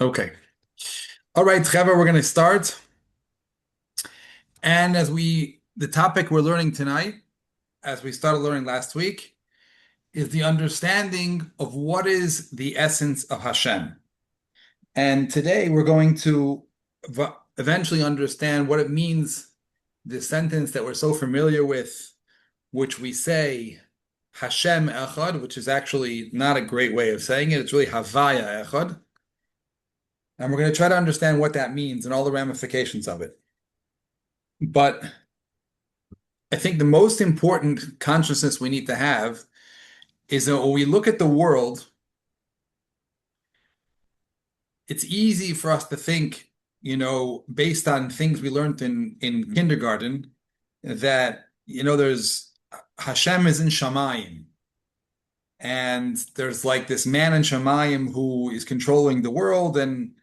Okay. All right, Trevor, we're going to start. And the topic we're learning tonight, as we started learning last week, is the understanding of what is the essence of Hashem. And today we're going to eventually understand what it means, the sentence that we're so familiar with, which we say, Hashem Echad, which is actually not a great way of saying it. It's really Havaya Echad. And we're going to try to understand what that means and all the ramifications of it. But I think the most important consciousness we need to have is that when we look at the world, it's easy for us to think, based on things we learned in kindergarten, that, there's Hashem is in Shammai. And there's like this man in Shammai who is controlling the world, and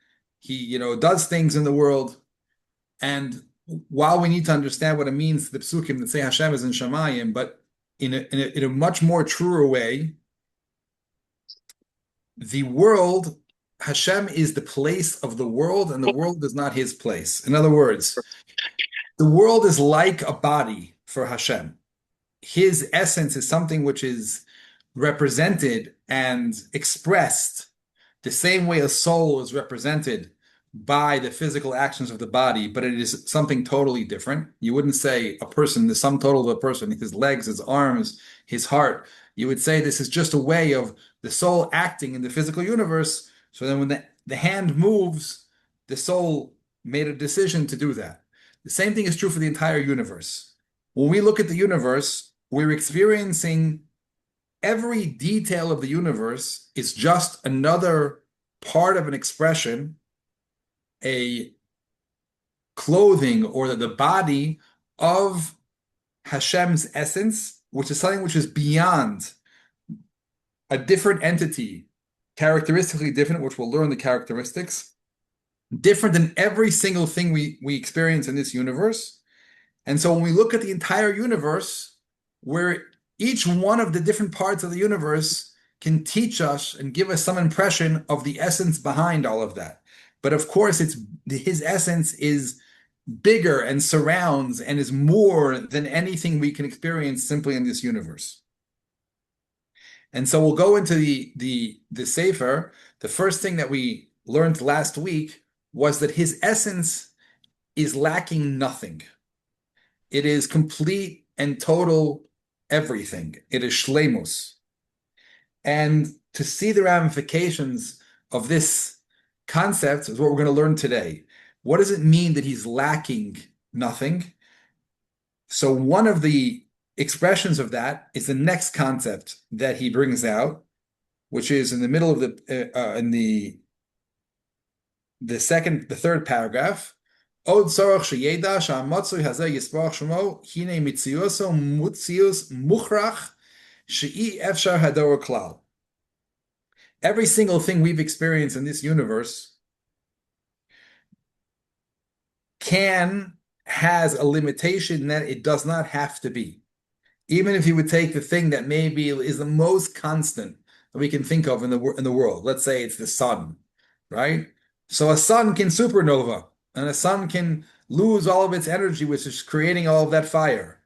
he, does things in the world. And while we need to understand what it means, the psukim that say Hashem is in Shamayim, but in a much more truer way, the world, Hashem is the place of the world, and the world is not his place. In other words, the world is like a body for Hashem. His essence is something which is represented and expressed the same way a soul is represented by the physical actions of the body, but it is something totally different. You wouldn't say a person, the sum total of a person, his legs, his arms, his heart. You would say this is just a way of the soul acting in the physical universe. So then when the hand moves, the soul made a decision to do that. The same thing is true for the entire universe. When we look at the universe, we're experiencing every detail of the universe is just another part of an expression, a clothing or the body of Hashem's essence, which is something which is beyond a different entity, characteristically different, which we'll learn the characteristics, different than every single thing we experience in this universe. And so when we look at the entire universe, where each one of the different parts of the universe can teach us and give us some impression of the essence behind all of that. But of course, his essence is bigger and surrounds and is more than anything we can experience simply in this universe. And so we'll go into the Sefer. The first thing that we learned last week was that his essence is lacking nothing. It is complete and total everything. It is shleimus. And to see the ramifications of this concept is what we're going to learn today. What does it mean that he's lacking nothing? So one of the expressions of that is the next concept that he brings out, which is in the middle of the third paragraph. Od tzorach sheyeda sha'amatzui hazeh yisbarach shemo hine mitziuso mutzius muchrach she'i efshar hador klal. Every single thing we've experienced in this universe has a limitation that it does not have to be. Even if you would take the thing that maybe is the most constant that we can think of in the world, let's say it's the sun, right? So a sun can supernova, and a sun can lose all of its energy, which is creating all of that fire.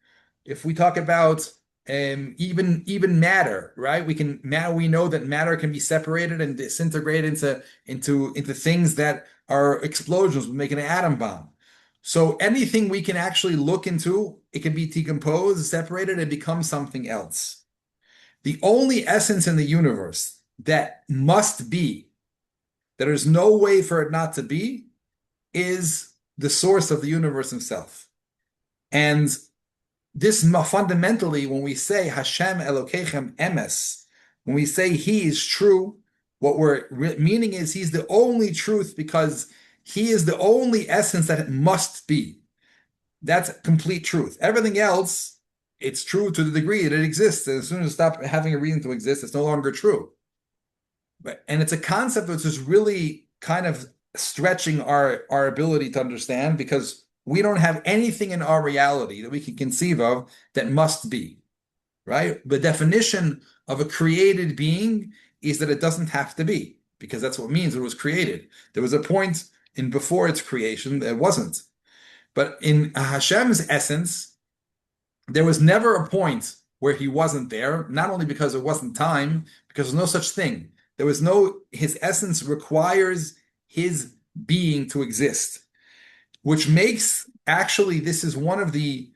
If we talk about even matter, right? We know that matter can be separated and disintegrate into things that are explosions, we make an atom bomb. So anything we can actually look into, it can be decomposed, separated, and become something else. The only essence in the universe that must be, that there's no way for it not to be, is the source of the universe himself. And this fundamentally, when we say Hashem Elokeichem Emes, when we say he is true, what we're meaning is he's the only truth because he is the only essence that it must be. That's complete truth. Everything else, it's true to the degree that it exists. And as soon as it stops having a reason to exist, it's no longer true. And it's a concept which is really kind of stretching our ability to understand, because we don't have anything in our reality that we can conceive of that must be, right? The definition of a created being is that it doesn't have to be. because that's what it means it was created. There was a point in before its creation that it wasn't. But in Hashem's essence, there was never a point where he wasn't there, not only because it wasn't time, because there's no such thing. His essence requires his being to exist, which makes, actually, this is one of the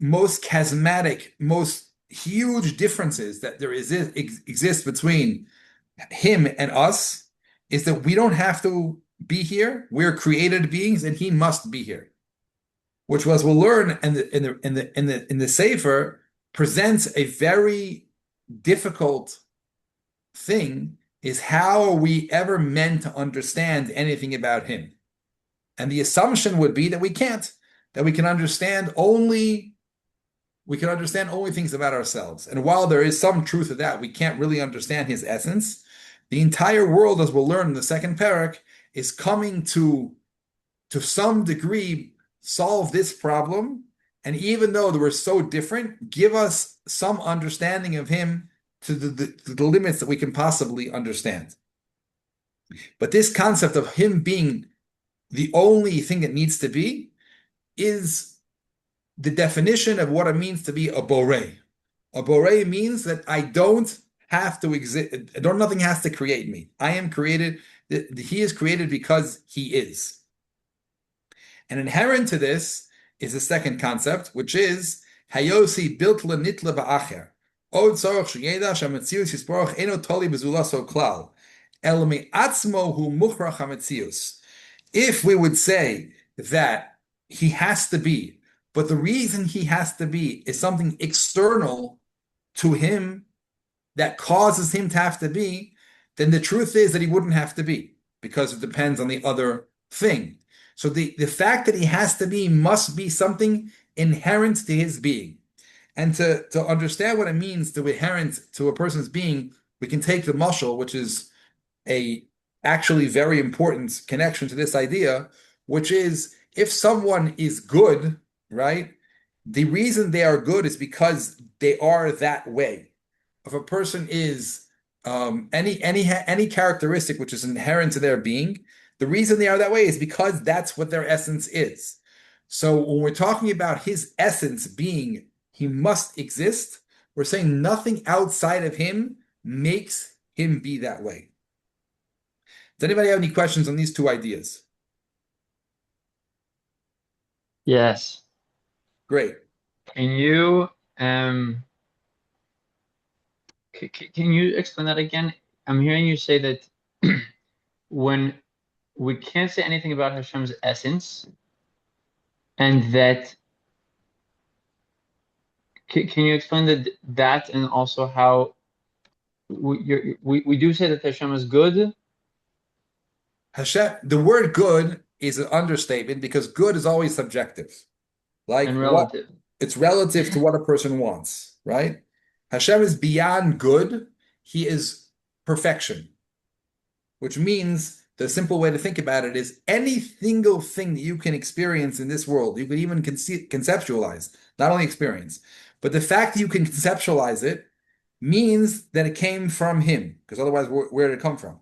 most chasmatic, most huge differences that there exists between him and us, is that we don't have to be here. We're created beings, and he must be here. Which was, we'll learn in the Sefer, presents a very difficult thing, is how are we ever meant to understand anything about him? And the assumption would be that we can't, that we can understand only things about ourselves. And while there is some truth to that, we can't really understand his essence. The entire world, as we'll learn in the second parak, is coming to some degree solve this problem. And even though they were so different, give us some understanding of him to the limits that we can possibly understand. But this concept of him being the only thing that needs to be is the definition of what it means to be a borei. A borei means that I don't have to exist. Nothing has to create me. I am created. He is created because he is. And inherent to this is the second concept, which is Hayosi biltla nitla ba'acher. Od tzorach sheyeda shametzius yisborach eno toli bezulaso klal. El me'atzmo hu muchrach hametzius. If we would say that he has to be, but the reason he has to be is something external to him that causes him to have to be, then the truth is that he wouldn't have to be, because it depends on the other thing. So the fact that he has to be must be something inherent to his being. And to understand what it means to inherent to a person's being, we can take the mashal, which is a actually very important connection to this idea, which is, if someone is good, right, the reason they are good is because they are that way. If a person is any characteristic which is inherent to their being, the reason they are that way is because that's what their essence is. So when we're talking about his essence being, he must exist, we're saying nothing outside of him makes him be that way. Does anybody have any questions on these two ideas? Yes. Great. Can you can you explain that again? I'm hearing you say that when we can't say anything about Hashem's essence, and that can you explain that and also how we do say that Hashem is good? Hashem, the word good is an understatement, because good is always subjective. Like And relative. It's relative to what a person wants, right? Hashem is beyond good. He is perfection, which means the simple way to think about it is any single thing that you can experience in this world, you can even conceptualize, not only experience, but the fact that you can conceptualize it means that it came from him, because otherwise, where did it come from?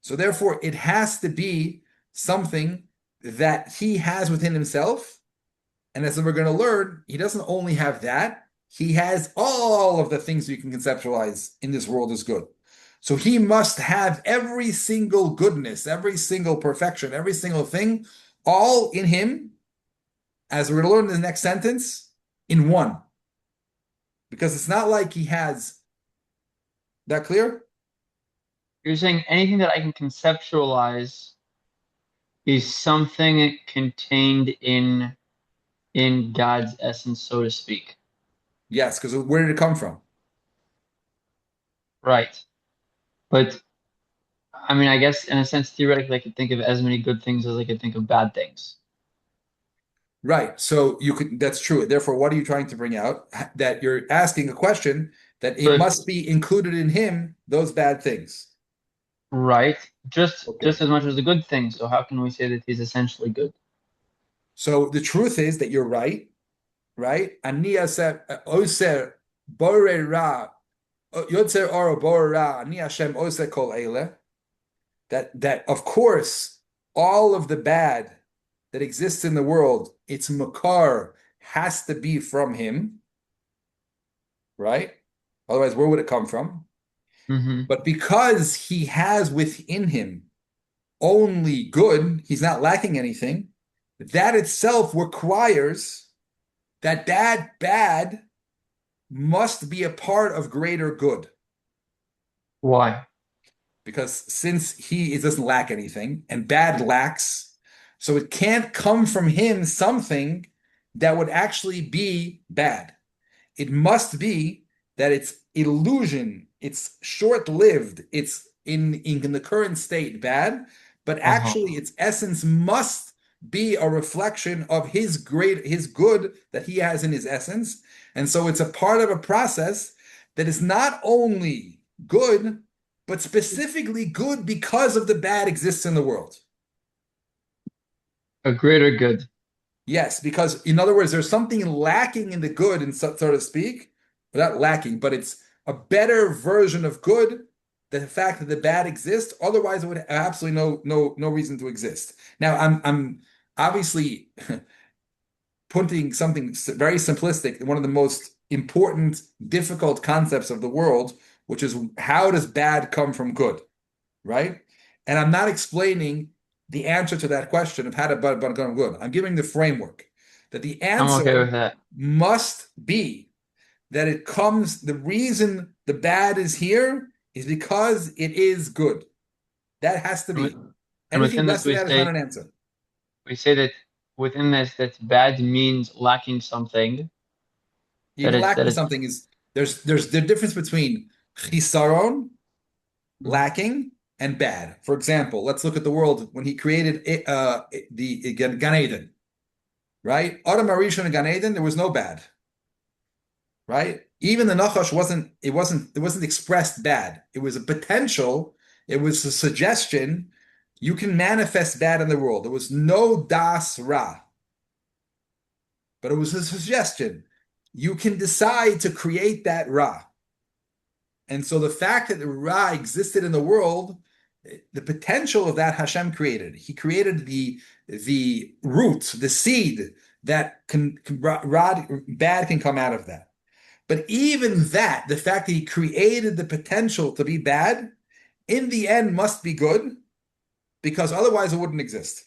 So therefore, it has to be something that he has within himself. And as we're going to learn, he doesn't only have that, he has all of the things you can conceptualize in this world as good. So he must have every single goodness, every single perfection, every single thing, all in him, as we're going to learn in the next sentence, in one. Because it's not like he has... That clear? You're saying anything that I can conceptualize is something contained in God's essence, so to speak. Yes, because where did it come from? Right. But I mean, I guess in a sense, theoretically, I could think of as many good things as I could think of bad things. Right. So that's true. Therefore, what are you trying to bring out? That you're asking a question that it must be included in him, those bad things. Right. Just as much as the good things. So how can we say that he's essentially good? So the truth is that you're right, right? Ani aseh oser borei ra, yotzer oro borei ra, ani Hashem oseh kol eile. that of course all of the bad that exists in the world, its makar has to be from him, right? Otherwise, where would it come from? Mm-hmm. But because he has within him only good, he's not lacking anything, that itself requires that bad must be a part of greater good. Why? Because since he doesn't lack anything and bad lacks, so it can't come from him something that would actually be bad. It must be that it's illusion, it's short-lived, it's in the current state bad, but Uh-huh. actually its essence must be a reflection of his good that he has in his essence. And so it's a part of a process that is not only good, but specifically good because of the bad exists in the world. A greater good. Yes, because in other words, there's something lacking in the good, and so to speak, not lacking, but it's a better version of good. The fact that the bad exists, otherwise it would have absolutely no reason to exist. Now, I'm obviously putting something very simplistic, one of the most important, difficult concepts of the world, which is how does bad come from good, right? And I'm not explaining the answer to that question of how to bad come good. I'm giving the framework that the I'm okay answer with that. must be that it comes, the reason the bad is here is because it is good. That has to And, be. and Anything within less this, than that is not an answer. we say that within this, that bad means lacking something. That Even it's that lacking it's something is there's the difference between chisaron, lacking, and bad. For example, let's look at the world when he created the Gan Eden, right? Adam Arishon and Gan Eden, there was no bad, right? Even the Nachash wasn't expressed bad. It was a potential, it was a suggestion. You can manifest bad in the world. There was no das ra, but it was a suggestion. You can decide to create that ra. And so the fact that the Ra existed in the world, the potential of that Hashem created. He created the root, the seed that bad can come out of that. But even that, the fact that he created the potential to be bad, in the end must be good, because otherwise it wouldn't exist.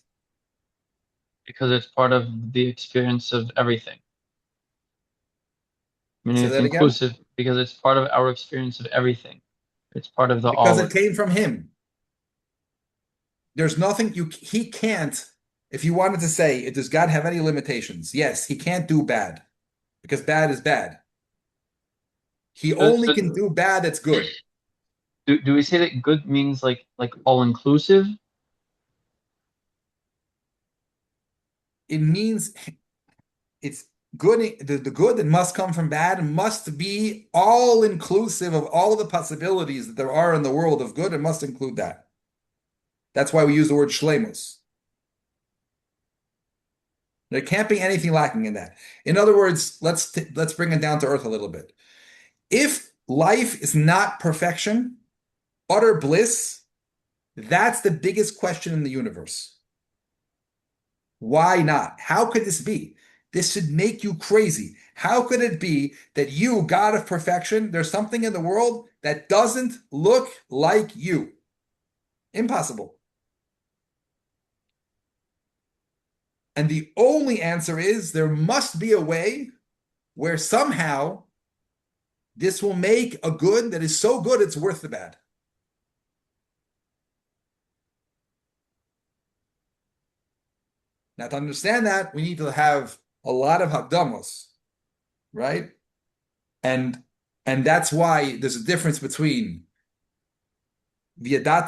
because it's part of the experience of everything. Meaning Say it's that again. inclusive because it's part of our experience of everything. It's part of the Because all. it came from him. There's nothing he can't, if you wanted to say, does God have any limitations? Yes, he can't do bad because bad is bad. He So, only can do bad that's good. do we say that good means like all inclusive? It means it's good. The good that must come from bad must be all inclusive of all of the possibilities that there are in the world of good. It must include that. That's why we use the word shlemus. There can't be anything lacking in that. In other words, let's bring it down to earth a little bit. If life is not perfection, utter bliss, that's the biggest question in the universe. Why not? How could this be? This should make you crazy. How could it be that you, God of perfection, there's something in the world that doesn't look like you? Impossible. And the only answer is there must be a way where somehow this will make a good that is so good it's worth the bad. Now, to understand that, we need to have a lot of hakdamos, right? And that's why there's a difference between that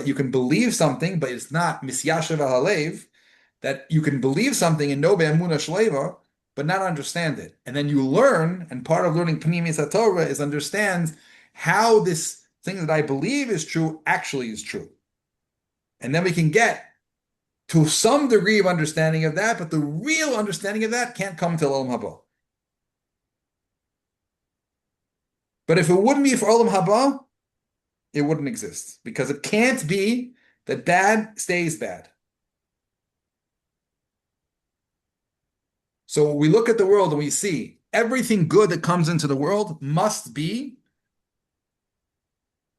you can believe something, but it's not misyashav halev, that you can believe something and know be'emuna shleva, but not understand it. And then you learn, and part of learning pnimis Torah is understand how this thing that I believe is true actually is true. And then we can get to some degree of understanding of that, but the real understanding of that can't come till Olam Haba. But if it wouldn't be for Olam Haba, it wouldn't exist because it can't be that bad stays bad. So we look at the world and we see everything good that comes into the world must be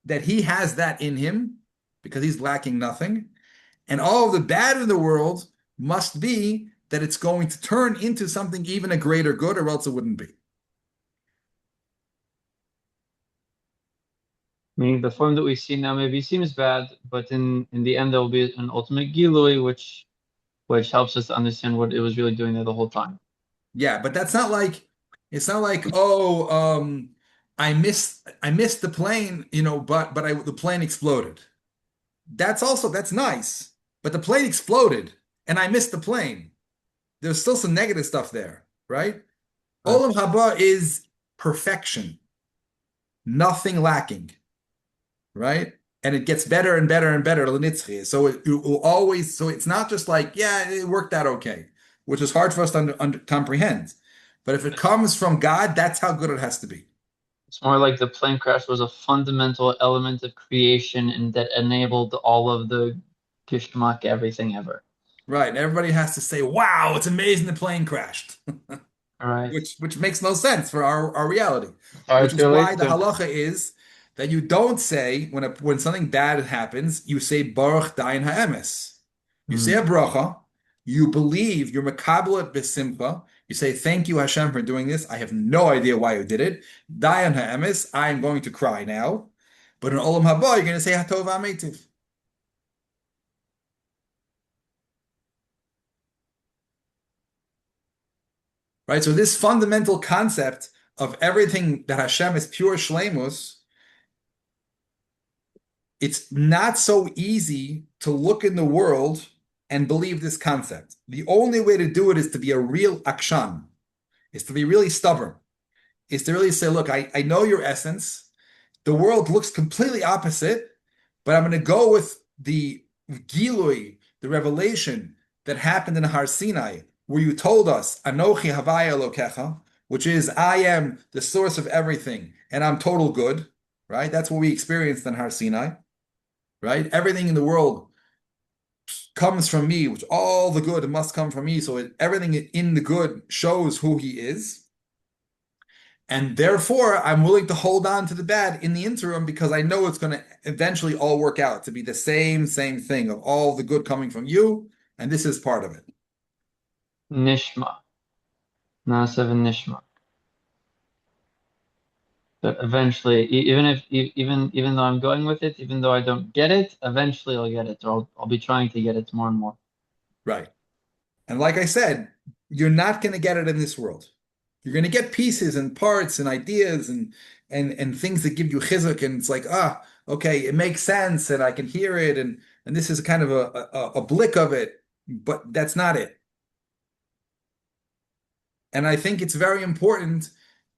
that he has that in him because he's lacking nothing. And all of the bad in the world must be that it's going to turn into something even a greater good, or else it wouldn't be. Meaning the form that we see now maybe seems bad, but in the end there will be an ultimate gilui, which helps us to understand what it was really doing there the whole time. Yeah, but that's not like it's not like, oh, I missed the plane, but the plane exploded. That's nice. But the plane exploded and I missed the plane. There's still some negative stuff there, right? Olam haba is perfection, nothing lacking, right? And it gets better and better and better. So it will always. So it's not just like, yeah, it worked out okay, which is hard for us to comprehend. But if it comes from God, that's how good it has to be. It's more like the plane crash was a fundamental element of creation and that enabled all of the gishmak everything ever. Right. And everybody has to say, wow, it's amazing the plane crashed. All right. Which makes no sense for our reality. All Which right, is why the halacha is that you don't say when something bad happens, you say Baruch Dayan HaEmes. You say a bracha, you believe, you're makabel b'simcha. You say, thank you, Hashem, for doing this. I have no idea why you did it. Dayan HaEmes, I am going to cry now. But in Olam Haba, you're going to say HaTov VeHaMeitiv. Right? So this fundamental concept of everything that Hashem is pure shleimus, it's not so easy to look in the world and believe this concept. The only way to do it is to be a real akshan, is to be really stubborn, is to really say, look, I know your essence. The world looks completely opposite, but I'm going to go with the gilui, the revelation that happened in Har Sinai, where you told us, Anochi Havaya Elokecha, which is, I am the source of everything, and I'm total good, right? That's what we experienced in Har Sinai, right? Everything in the world comes from me, which all the good must come from me. So everything in the good shows who he is. And therefore, I'm willing to hold on to the bad in the interim because I know it's going to eventually all work out to be the same thing of all the good coming from you. And this is part of it. Nishma. Nasav and Nishma. But eventually, even though I'm going with it, even though I don't get it, eventually I'll get it, or I'll be trying to get it more and more. Right. And like I said, you're not going to get it in this world. You're going to get pieces and parts and ideas and things that give you chizuk, and it's like, okay, it makes sense, and I can hear it, and this is kind of a blick of it, but that's not it. And I think it's very important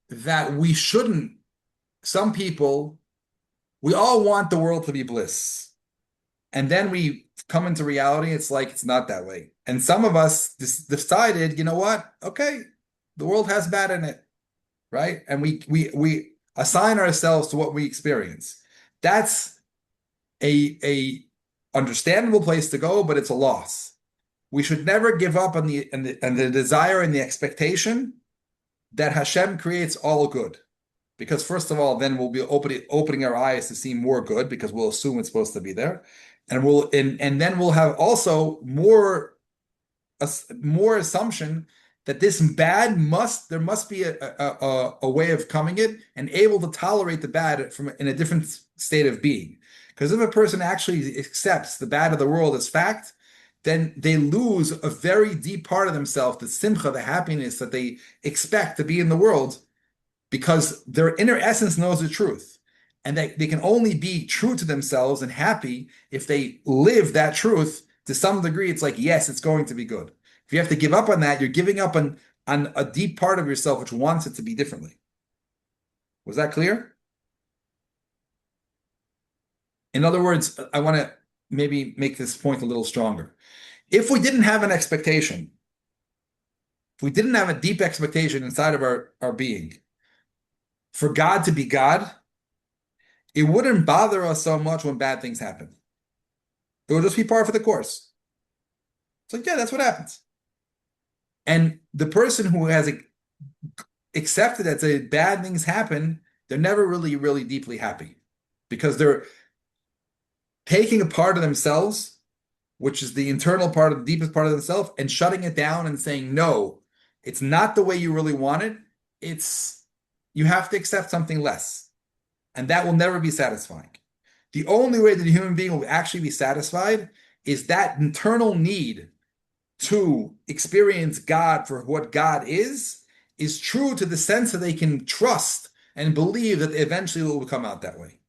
that we shouldn't. Some people, we all want the world to be bliss, and then we come into reality. It's like it's not that way. And some of us decided, you know what? Okay, the world has bad in it, right? And we assign ourselves to what we experience. That's a understandable place to go, but it's a loss. We should never give up on the desire and the expectation that Hashem creates all good. Because first of all, then we'll be opening our eyes to see more good because we'll assume it's supposed to be there. And then we'll have also more assumption that this bad there must be a way of coming it and able to tolerate the bad in a different state of being. Because if a person actually accepts the bad of the world as fact, then they lose a very deep part of themselves, the simcha, the happiness that they expect to be in the world, because their inner essence knows the truth. And they can only be true to themselves and happy if they live that truth to some degree. It's like, yes, it's going to be good. If you have to give up on that, you're giving up on a deep part of yourself which wants it to be differently. Was that clear? In other words, I want to maybe make this point a little stronger. If we didn't have an expectation, if we didn't have a deep expectation inside of our being for God to be God, it wouldn't bother us so much when bad things happen. It would just be par for the course. It's like, yeah, that's what happens. And the person who has accepted that bad things happen, they're never really, really deeply happy because they're taking a part of themselves, which is the internal part of the deepest part of themselves, and shutting it down and saying, no, it's not the way you really want it. You have to accept something less. And that will never be satisfying. The only way that a human being will actually be satisfied is that internal need to experience God for what God is true to the sense that they can trust and believe that eventually it will come out that way.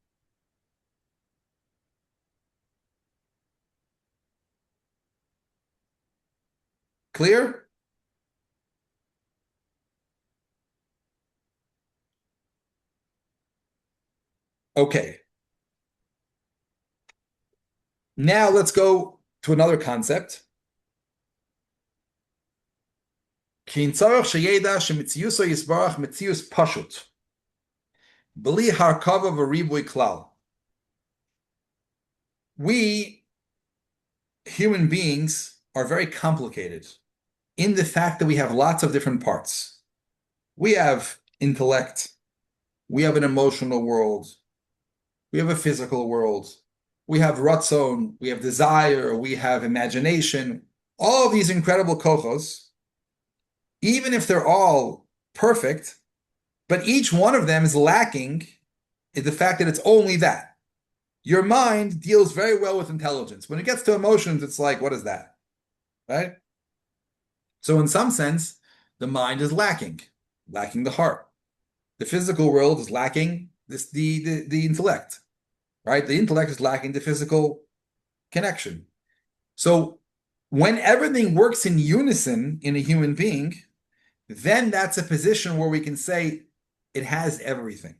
Clear? Okay. Now let's go to another concept. We, human beings, are very complicated in the fact that we have lots of different parts. We have intellect, we have an emotional world, we have a physical world, we have ratzon, we have desire, we have imagination, all of these incredible kochos, even if they're all perfect, but each one of them is lacking in the fact that it's only that. Your mind deals very well with intelligence. When it gets to emotions, it's like, what is that? Right? So in some sense, the mind is lacking the heart. The physical world is lacking the intellect, right? The intellect is lacking the physical connection. So when everything works in unison in a human being, then that's a position where we can say it has everything.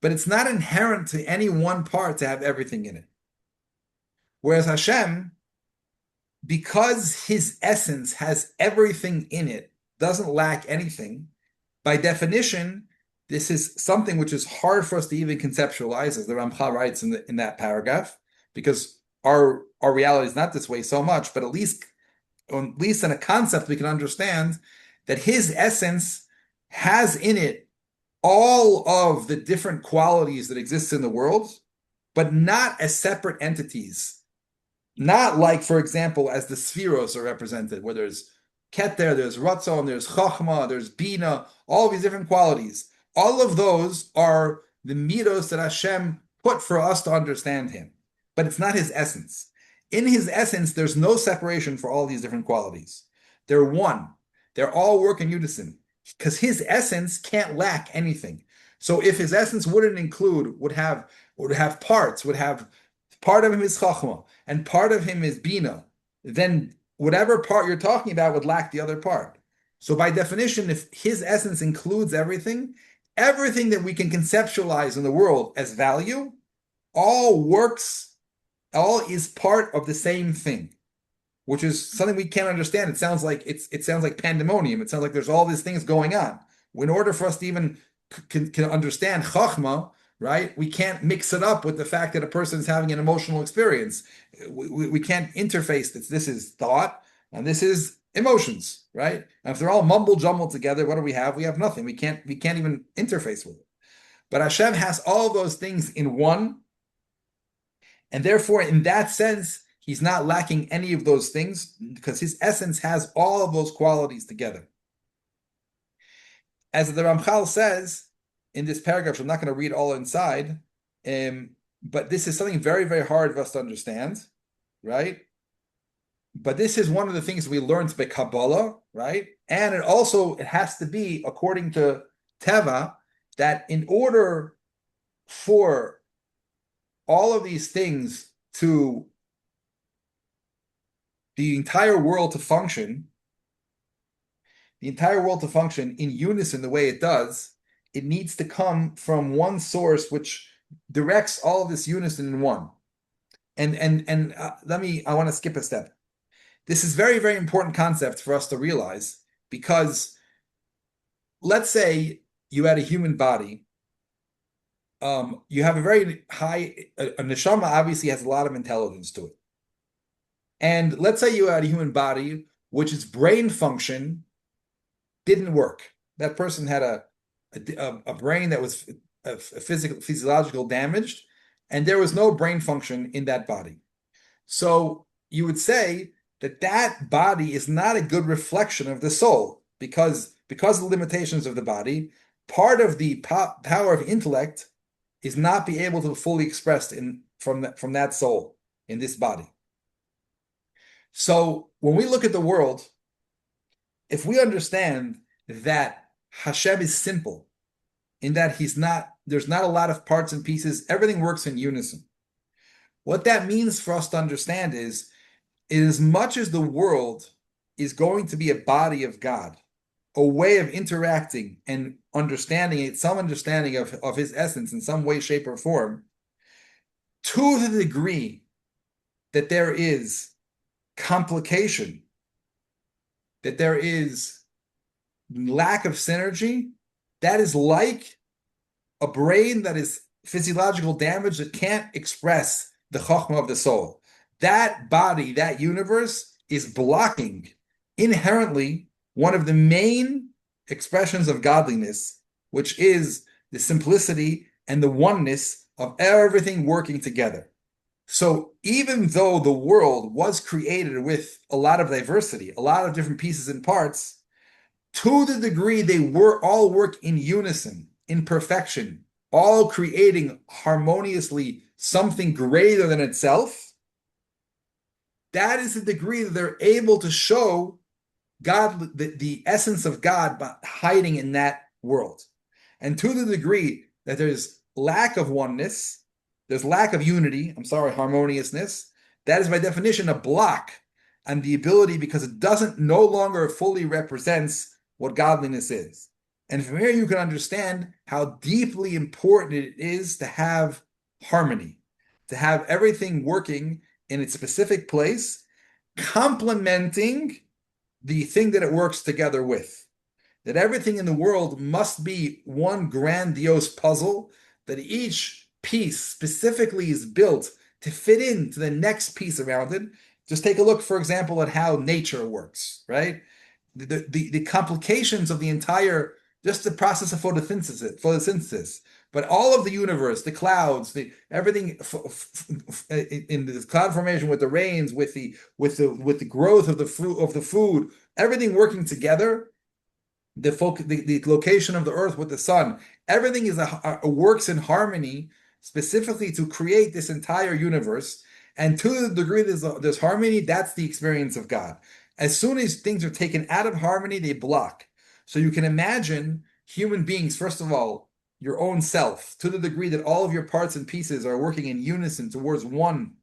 But it's not inherent to any one part to have everything in it. Whereas Hashem, because his essence has everything in it, doesn't lack anything, by definition, this is something which is hard for us to even conceptualize, as the Ramchal writes in that paragraph, because our reality is not this way so much, but at least in a concept we can understand that his essence has in it all of the different qualities that exist in the world, but not as separate entities. Not like, for example, as the spheros are represented, where there's keter, there's ratzon, there's chachma, there's bina, all of these different qualities. All of those are the midos that Hashem put for us to understand him. But it's not his essence. In his essence, there's no separation for all these different qualities. They're one. They're all work in unison. Because his essence can't lack anything. So if his essence would have parts, would have part of him is chachma, and part of him is bina, then whatever part you're talking about would lack the other part. So by definition, if his essence includes everything that we can conceptualize in the world as value, all is part of the same thing, which is something we can't understand. It sounds like pandemonium. It sounds like there's all these things going on. In order for us to even can understand chachma, right, we can't mix it up with the fact that a person is having an emotional experience. We can't interface this. This is thought and this is emotions, right? And if they're all mumble jumbled together, what do we have? We have nothing. We can't even interface with it. But Hashem has all those things in one, and therefore, in that sense, he's not lacking any of those things because his essence has all of those qualities together. As the Ramchal says in this paragraph, I'm not going to read all inside, but this is something very, very hard for us to understand, right? But this is one of the things we learned by Kabbalah, right? And it has to be, according to Teva, that in order for all of these things to the entire world to function in unison the way it does, it needs to come from one source which directs all of this unison in one. And I want to skip a step. This is very, very important concept for us to realize, because let's say you had a human body you have a very high, a neshama obviously has a lot of intelligence to it. And let's say you had a human body, which its brain function didn't work. That person had a brain that was physiological damaged, and there was no brain function in that body. So you would say that that body is not a good reflection of the soul because of the limitations of the body. Part of the power of intellect is not be able to fully expressed from that soul in this body. So when we look at the world, if we understand that Hashem is simple, in that there's not a lot of parts and pieces, everything works in unison. What that means for us to understand is, as much as the world is going to be a body of God, a way of interacting and understanding it, some understanding of his essence in some way, shape, or form, to the degree that there is complication, that there is lack of synergy, that is like a brain that is physiological damage that can't express the chokhmah of the soul. That body, that universe is blocking inherently one of the main expressions of godliness, which is the simplicity and the oneness of everything working together. So even though the world was created with a lot of diversity, a lot of different pieces and parts, to the degree they all work in unison, in perfection, all creating harmoniously something greater than itself, that is the degree that they're able to show God, the essence of God hiding in that world. And to the degree that there's lack of oneness, there's lack of unity, harmoniousness, that is by definition a block on the ability, because it doesn't no longer fully represents what godliness is. And from here you can understand how deeply important it is to have harmony, to have everything working in its specific place, complementing the thing that it works together with. That everything in the world must be one grandiose puzzle, that each piece specifically is built to fit into the next piece around it. Just take a look, for example, at how nature works, right? The complications of the entire, just the process of photosynthesis, but all of the universe, the clouds, everything in the cloud formation, with the rains, with the growth of the food, everything working together, the location of the earth with the sun, everything works in harmony, specifically to create this entire universe. And to the degree there's harmony, that's the experience of God. As soon as things are taken out of harmony, they block. So you can imagine human beings, first of all, your own self, to the degree that all of your parts and pieces are working in unison towards one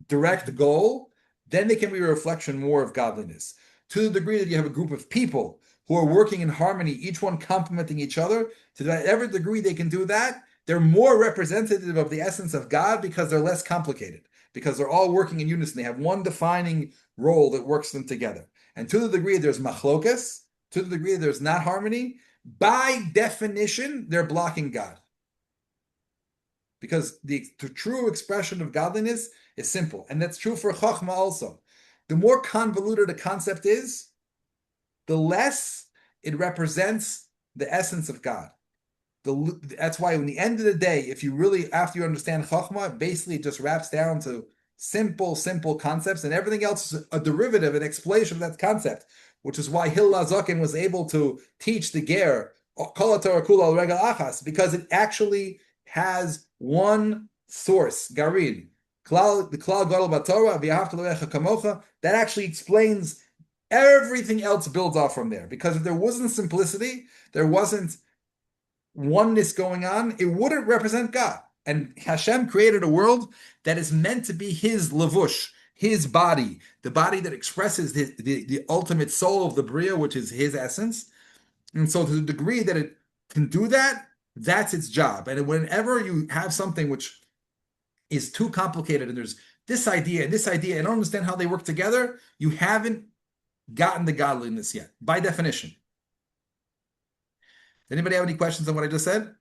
direct goal, then they can be a reflection more of godliness. To the degree that you have a group of people who are working in harmony, each one complementing each other, to whatever degree they can do that, they're more representative of the essence of God, because they're less complicated, because they're all working in unison. They have one defining role that works them together. And to the degree there's machlokes, to the degree there's not harmony, by definition, they're blocking God. Because the true expression of godliness is simple. And that's true for Chokhmah also. The more convoluted a concept is, the less it represents the essence of God. That's why, in the end of the day, if you really, after you understand Chokhmah, basically it just wraps down to simple concepts, and everything else is a derivative, an explanation of that concept, which is why Hillel was able to teach the Ger, Kol HaTorah Kula Al Regel Achas, because it actually has one source, Garin, the Klal Gadol BaTorah, V'ahavta L'Recha Kamocha, that actually explains everything else builds off from there. Because if there wasn't simplicity, there wasn't oneness going on, it wouldn't represent God. And Hashem created a world that is meant to be his levush, his body, the body that expresses the ultimate soul of the Bria, which is his essence. And so to the degree that it can do that, that's its job. And whenever you have something which is too complicated, and there's this idea and this idea, and I don't understand how they work together, you haven't gotten the godliness yet, by definition. Anybody have any questions on what I just said?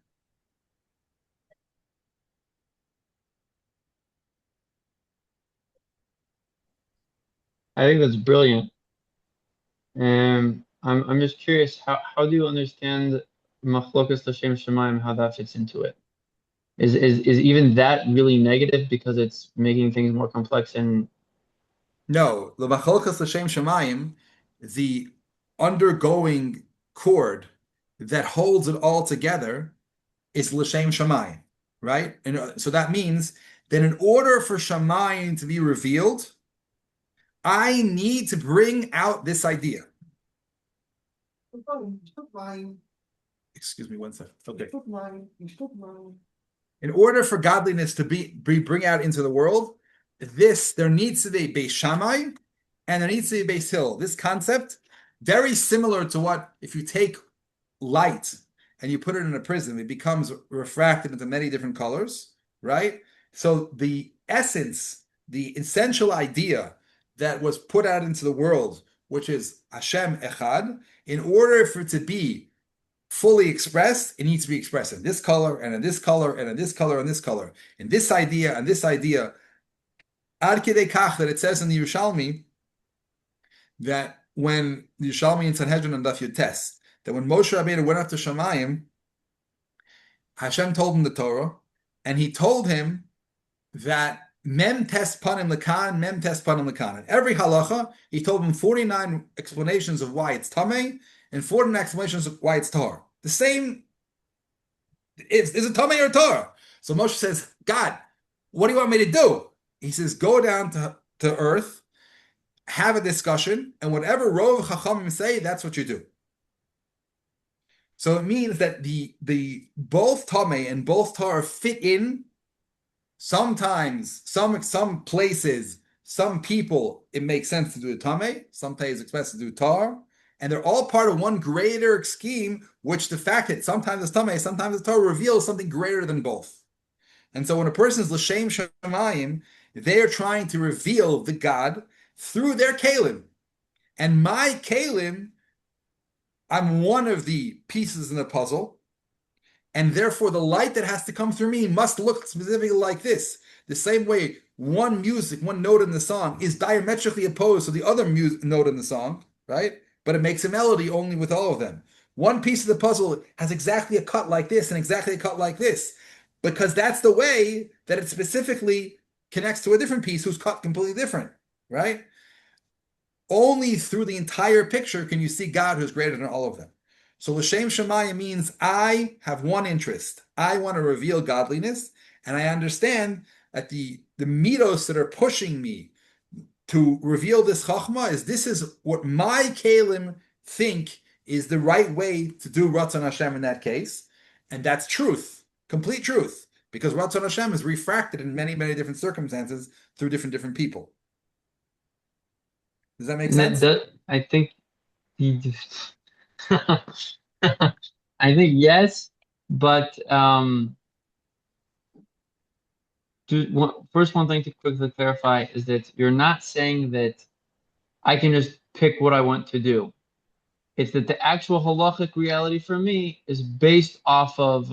I think that's brilliant. I'm just curious, how do you understand machlokes l'shem shamayim, how that fits into it? Is even that really negative because it's making things more complex and No, the machlokes l'shem shamayim, the undergoing cord that holds it all together is l'shem shamayim, right? And so that means that in order for shamayim to be revealed, I need to bring out this idea. Excuse me one second. Okay. In order for godliness to be bring out into the world, there needs to be Beis Shammai and there needs to be Beis Hillel. This concept, very similar to what if you take light and you put it in a prism, it becomes refracted into many different colors, right? So the essence, the essential idea that was put out into the world, which is Hashem Echad, in order for it to be fully expressed, it needs to be expressed in this color, and in this color, and in this color, and this color, in this idea, and this idea. Ad kedei kach that it says in the Yerushalmi that when the Yerushalmi in Sanhedrin and Daf Yud, that when Moshe Rabbeinu went up to Shamayim, Hashem told him the Torah, and he told him that mem tes panim lekan, mem tes panim lekan. In every halacha, he told him 49 explanations of why it's tamei and 49 explanations of why it's Torah. The same, is it tamei or Torah? So Moshe says, God, what do you want me to do? He says, go down to earth, have a discussion, and whatever Rov Chachamim say, that's what you do. So it means that the both tamei and both Torah fit in. Sometimes, some places, some people, it makes sense to do a tamei. Sometimes it's best to do tar, and they're all part of one greater scheme. Which the fact that sometimes it's tamei, sometimes it's tar, reveals something greater than both. And so when a person is l'shem shamayim, they are trying to reveal the God through their kelim, and my kelim, I'm one of the pieces in the puzzle. And therefore, the light that has to come through me must look specifically like this. The same way one note in the song is diametrically opposed to the other note in the song, right? But it makes a melody only with all of them. One piece of the puzzle has exactly a cut like this and exactly a cut like this, because that's the way that it specifically connects to a different piece who's cut completely different, right? Only through the entire picture can you see God who's greater than all of them. So l'shem shamayim means I have one interest. I want to reveal godliness, and I understand that the mitos that are pushing me to reveal this chachma this is what my kelim think is the right way to do Ratzon Hashem in that case, and that's truth, complete truth, because Ratzon Hashem is refracted in many, many different circumstances through different people. Does that make sense? I think I think yes, but first one thing to quickly clarify is that you're not saying that I can just pick what I want to do. It's that the actual halachic reality for me is based off of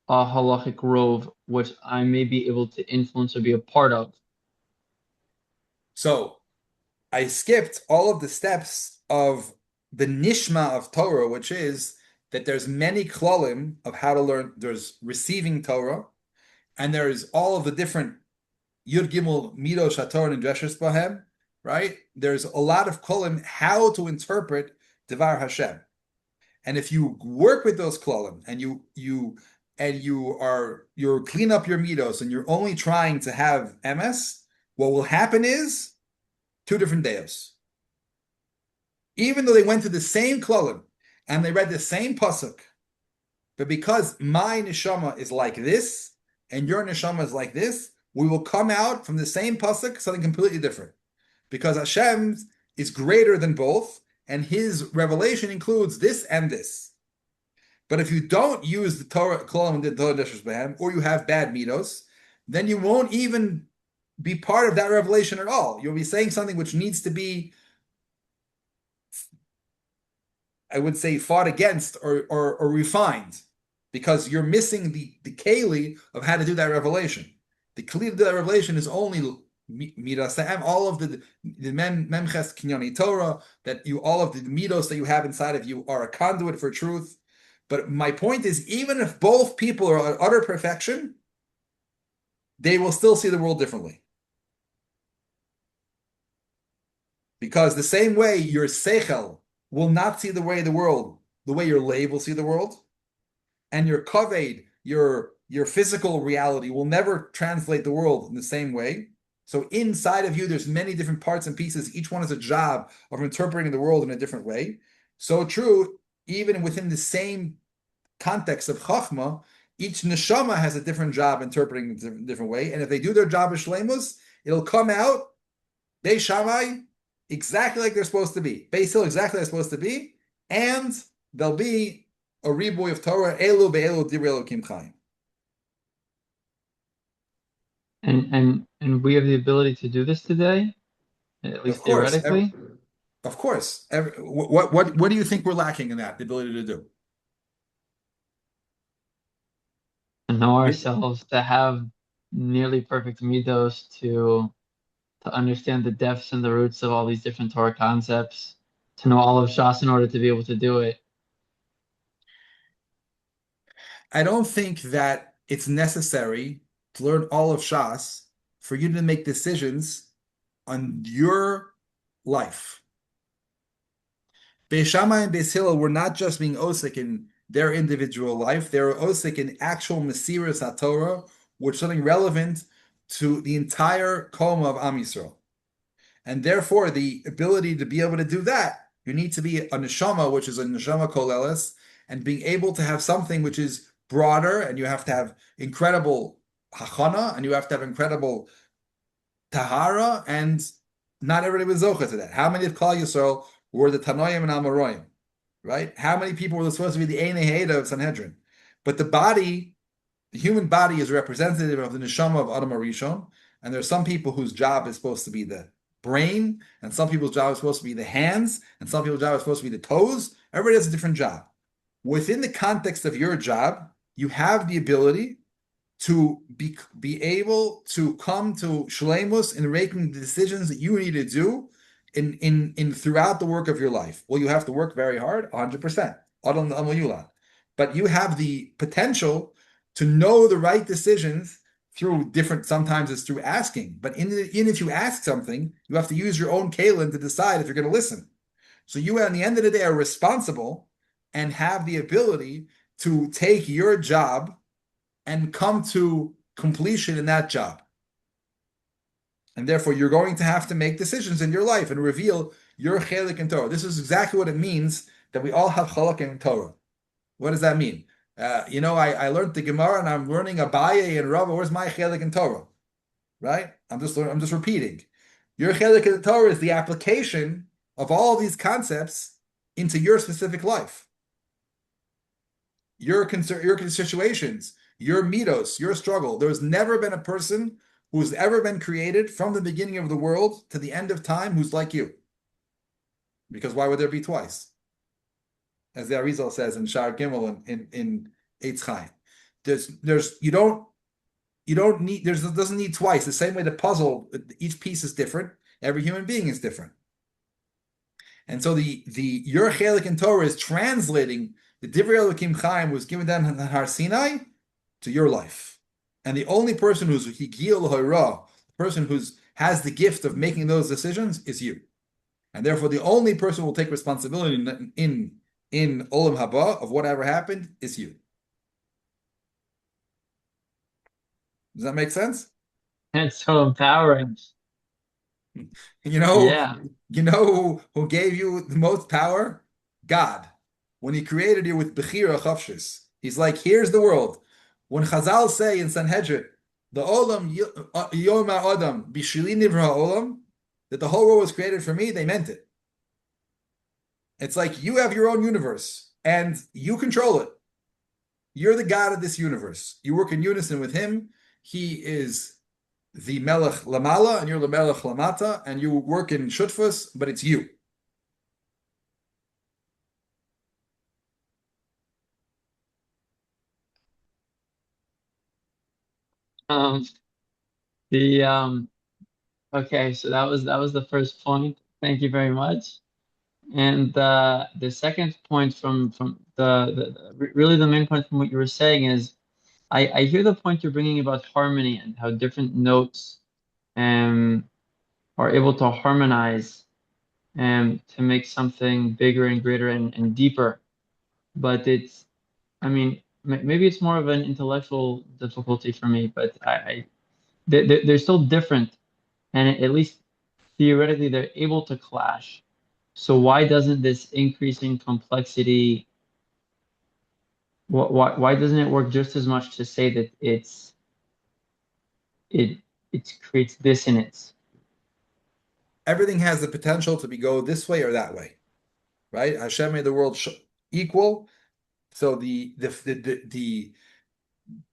a halachic rov, which I may be able to influence or be a part of. So I skipped all of the steps of the nishma of Torah, which is that there's many klalim of how to learn. There's receiving Torah, and there's all of the different Yud Gimel Midos HaTorah and Dreshes Bahem, right? There's a lot of klalim how to interpret Devar Hashem, and if you work with those klalim and you clean up your midos and you're only trying to have emes, what will happen is two different deos. Even though they went to the same klalim and they read the same pasuk, but because my neshama is like this and your neshama is like this, we will come out from the same pasuk something completely different. Because Hashem is greater than both, and his revelation includes this and this. But if you don't use the Torah klalim and the Torah Dreshes Bahem, or you have bad midos, then you won't even be part of that revelation at all. You'll be saying something which needs to be, I would say, fought against or refined, because you're missing the keli of how to do that revelation. The keli to do that revelation is only Midasem, all of the memches kinyani Torah, that you all of the midos that you have inside of you are a conduit for truth. But my point is, even if both people are at utter perfection, they will still see the world differently. Because the same way your seichel will not see the way the world, the way your lay will see the world, and your kavod, your physical reality will never translate the world in the same way. So inside of you, there's many different parts and pieces. Each one has a job of interpreting the world in a different way. So true, even within the same context of Chachma, each neshama has a different job interpreting it in a different way. And if they do their job as shleimus, it'll come out, Beis Shammai, exactly like they're supposed to be. Beis Hillel, exactly like they're supposed to be. And there'll be a riboy of Torah, Elu be'elu divrei Elokim Chaim. And we have the ability to do this today, at least Of course, theoretically. of course. What do you think we're lacking in that, the ability to do? To know ourselves, to have nearly perfect midos, to understand the depths and the roots of all these different Torah concepts, to know all of Shas in order to be able to do it. I don't think that it's necessary to learn all of Shas for you to make decisions on your life. Beis Shammai and Beis Hillel were not just being osik in their individual life, they were osik in actual Mesiras HaTorah, which is something relevant to the entire Koma of Am Yisrael. And therefore, the ability to be able to do that, you need to be a neshama, which is a neshama koleles, and being able to have something which is broader, and you have to have incredible hachana, and you have to have incredible tahara, and not everybody was zocha to that. How many of Klal Yisrael were the Tanoim and Amoraim, right? How many people were supposed to be the Ein Heda of Sanhedrin? But the body, the human body, is representative of the neshama of Adam Arishon, and there are some people whose job is supposed to be the brain, and some people's job is supposed to be the hands, and some people's job is supposed to be the toes. Everybody has a different job. Within the context of your job, you have the ability to be able to come to shleimus in making the decisions that you need to do in throughout the work of your life. Well, you have to work very hard, 100%. But you have the potential to know the right decisions through different, sometimes it's through asking. But even if you ask something, you have to use your own kalim to decide if you're going to listen. So you, at the end of the day, are responsible and have the ability to take your job and come to completion in that job. And therefore, you're going to have to make decisions in your life and reveal your chelek in Torah. This is exactly what it means that we all have chelek in Torah. What does that mean? I learned the Gemara and I'm learning Abaye and Rava. Where's my chelek in Torah? Right? I'm just repeating. Your chelek in Torah is the application of all of these concepts into your specific life. Your situations, your midos, your struggle. There's never been a person who's ever been created from the beginning of the world to the end of time who's like you. Because why would there be twice? As the Arizal says in Shar Gimel in Eitz Chaim. Doesn't need twice. The same way the puzzle, each piece is different. Every human being is different. And so your chelek in Torah is translating the Divrei Elokim Chaim was given down in Har Sinai to your life. And the only person who's Higil Hora, the person who has the gift of making those decisions is you. And therefore the only person who will take responsibility in Olam Haba of whatever happened is you. Does that make sense? It's so empowering. You know who gave you the most power? God. When he created you with Bechira Chavshis, he's like, here's the world. When Chazal say in Sanhedrin, the Olam Yom Adam Bishili Nivra Olam, that the whole world was created for me, they meant it. It's like you have your own universe and you control it. You're the God of this universe. You work in unison with him. He is the Melech Lamala and you're the Melech Lamata, and you work in Shutfus, but it's you. The Okay, so that was the first point. Thank you very much. And the second point from really the main point from what you were saying is I hear the point you're bringing about harmony and how different notes um are able to harmonize to make something bigger and greater and deeper. But it's, I mean, maybe it's more of an intellectual difficulty for me, but they're still different, and at least theoretically they're able to clash. So why doesn't this increasing complexity, why doesn't it work just as much to say that it it creates dissonance? Everything has the potential to be go this way or that way, right? Hashem made the world equal. So the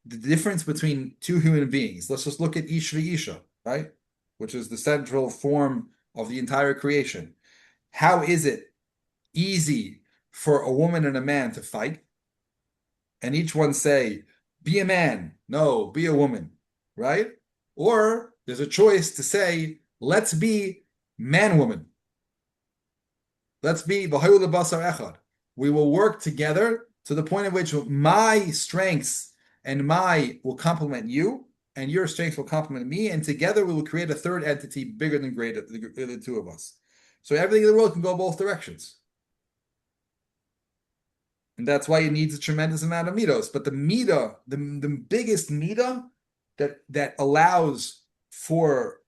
difference between two human beings, let's just look at Ish Isha, right? Which is the central form of the entire creation. How is it easy for a woman and a man to fight? And each one say, be a man, no, be a woman, right? Or there's a choice to say, let's be man-woman. Let's be VeHaMeitiv Echad. We will work together to the point at which my strengths and my will complement you, and your strengths will complement me, and together we will create a third entity bigger than greater, the two of us. So everything in the world can go both directions. And that's why it needs a tremendous amount of midos. But the midah, the biggest midah that allows for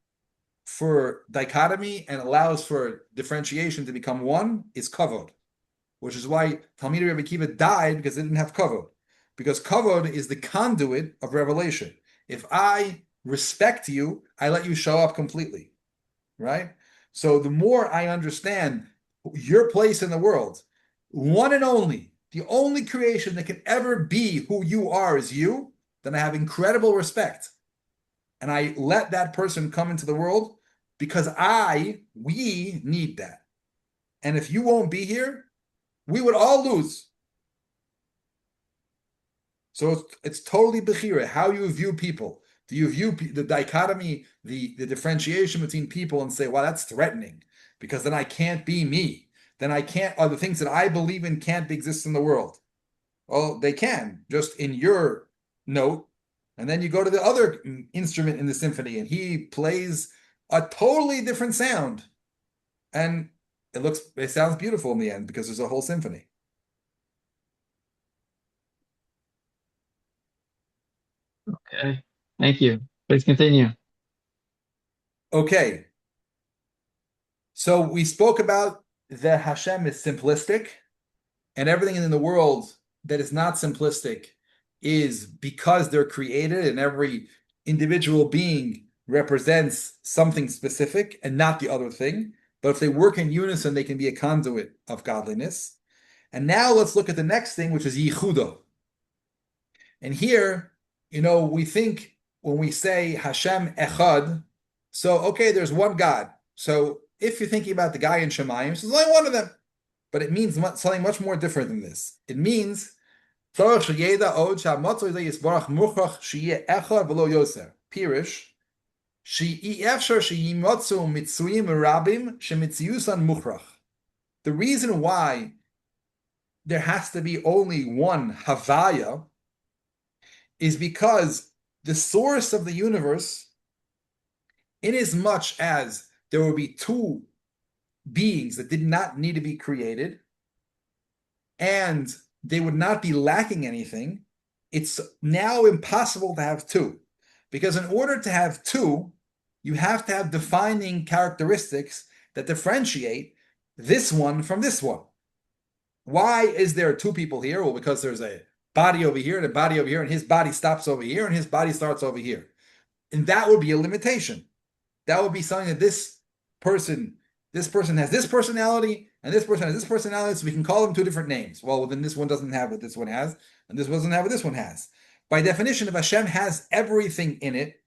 dichotomy and allows for differentiation to become one is kavod, which is why Talmidei Rebbe Akiva died, because they didn't have kavod. Because kavod is the conduit of revelation. If I respect you, I let you show up completely, right? So the more I understand your place in the world, one and only, the only creation that can ever be who you are is you, then I have incredible respect. And I let that person come into the world because we need that. And if you won't be here, we would all lose. So it's totally bechira, how you view people. Do you view the dichotomy, the differentiation between people and say, wow, that's threatening, because then I can't be me. Then I can't, or the things that I believe in can't exist in the world. Well, they can, just in your note. And then you go to the other instrument in the symphony and he plays a totally different sound. And it sounds beautiful in the end because there's a whole symphony. Okay, thank you. Please continue. Okay. So we spoke about that Hashem is simplistic, and everything in the world that is not simplistic is because they're created, and every individual being represents something specific and not the other thing. But if they work in unison, they can be a conduit of godliness. And now let's look at the next thing, which is Yichud. And here, we think when we say Hashem Echad, so okay, there's one God. So if you're thinking about the guy in Shammai, there's only one of them. But it means something much more different than this. It means Pirish, the reason why there has to be only one Havaya is because the source of the universe, inasmuch as there will be two beings that did not need to be created, and they would not be lacking anything, it's now impossible to have two. Because in order to have two, you have to have defining characteristics that differentiate this one from this one. Why is there two people here? Well, because there's a body over here and a body over here, and his body stops over here and his body starts over here. And that would be a limitation. That would be something that this person has this personality, and this person has this personality, so we can call them two different names. Well, then this one doesn't have what this one has, and this one doesn't have what this one has. By definition, if Hashem has everything in it,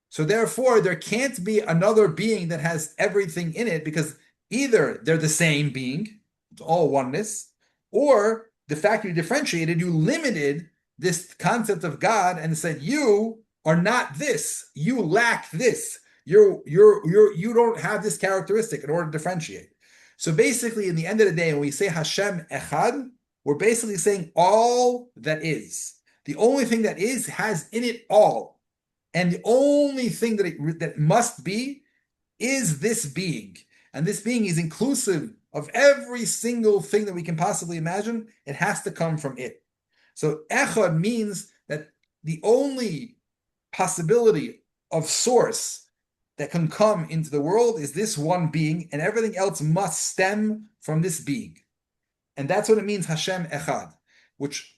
so therefore there can't be another being that has everything in it, because either they're the same being, it's all oneness, or the fact you differentiated, you limited this concept of God and said, you are not this, you lack this. You don't have this characteristic in order to differentiate. So basically, in the end of the day, when we say Hashem Echad, we're basically saying all that is. The only thing that is has in it all. And the only thing that must be is this being. And this being is inclusive of every single thing that we can possibly imagine. It has to come from it. So Echad means that the only possibility of source that can come into the world is this one being, and everything else must stem from this being. And that's what it means, Hashem Echad, which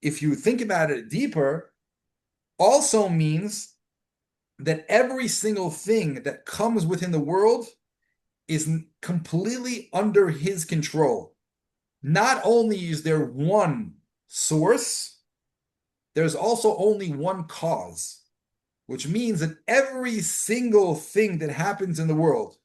if you think about it deeper, also means that every single thing that comes within the world is completely under his control. Not only is there one source, there's also only one cause, which means that every single thing that happens in the world,